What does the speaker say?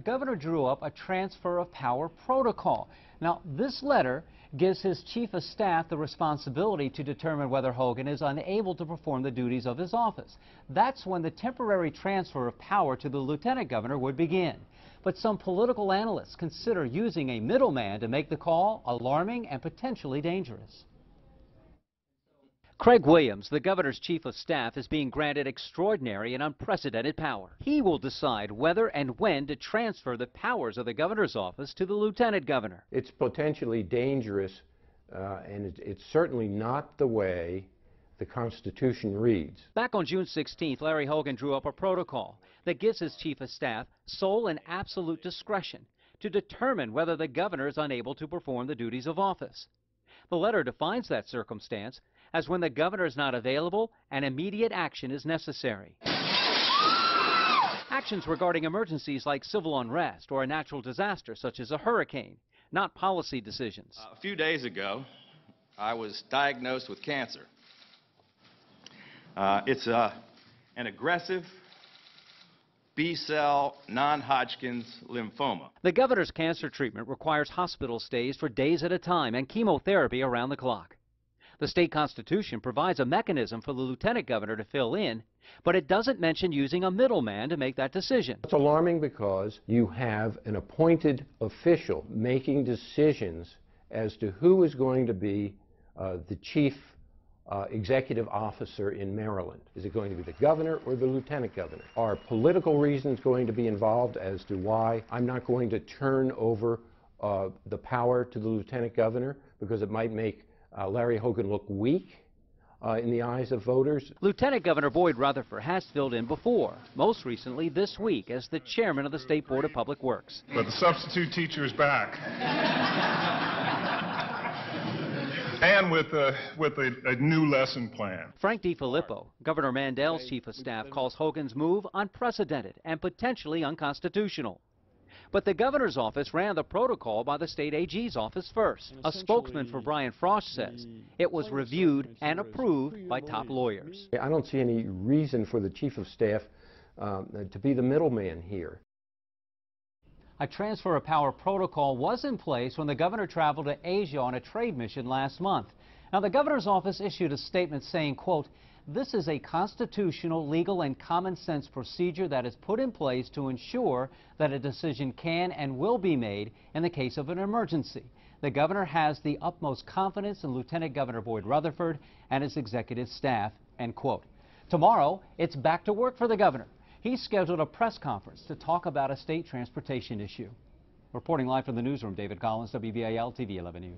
governor drew up a transfer of power protocol. Now, this letter gives his chief of staff the responsibility to determine whether Hogan is unable to perform the duties of his office. That's when the temporary transfer of power to the lieutenant governor would begin. But some political analysts consider using a middleman to make the call alarming and potentially dangerous. Craig Williams, the governor's chief of staff, is being granted extraordinary and unprecedented power. He will decide whether and when to transfer the powers of the governor's office to the lieutenant governor. It's potentially dangerous, and it's certainly not the way the Constitution reads. Back on June 16th, Larry Hogan drew up a protocol that gives his chief of staff sole and absolute discretion to determine whether the governor is unable to perform the duties of office. The letter defines that circumstance as when the governor is not available and immediate action is necessary. Actions regarding emergencies like civil unrest or a natural disaster such as a hurricane, not policy decisions. A few days ago, I was diagnosed with cancer. It's an aggressive B-cell non-Hodgkin's lymphoma. The governor's cancer treatment requires hospital stays for days at a time and chemotherapy around the clock. The state constitution provides a mechanism for the lieutenant governor to fill in, but it doesn't mention using a middleman to make that decision. It's alarming because you have an appointed official making decisions as to who is going to be the chief executive officer in Maryland. Is it going to be the governor or the lieutenant governor? Are political reasons going to be involved as to why I'm not going to turn over the power to the lieutenant governor because it might make Larry Hogan look weak in the eyes of voters? Lieutenant Governor Boyd Rutherford has filled in before, most recently this week as the chairman of the State Board of Public Works. But the substitute teacher is back. And with a new lesson plan. Frank DiFilippo, Governor Mandel's chief of staff, calls Hogan's move unprecedented and potentially unconstitutional. But the governor's office ran the protocol by the state AG's office first. A spokesman for Brian Frost says it was reviewed and approved by top lawyers. I don't see any reason for the chief of staff to be the middleman here. A transfer of power protocol was in place when the governor traveled to Asia on a trade mission last month. Now, the governor's office issued a statement saying, quote, "This is a constitutional, legal, and common sense procedure that is put in place to ensure that a decision can and will be made in the case of an emergency. The governor has the utmost confidence in Lieutenant Governor Boyd Rutherford and his executive staff," end quote. Tomorrow, it's back to work for the governor. He's scheduled a press conference to talk about a state transportation issue. Reporting live from the newsroom, David Collins, WBAL TV 11 News.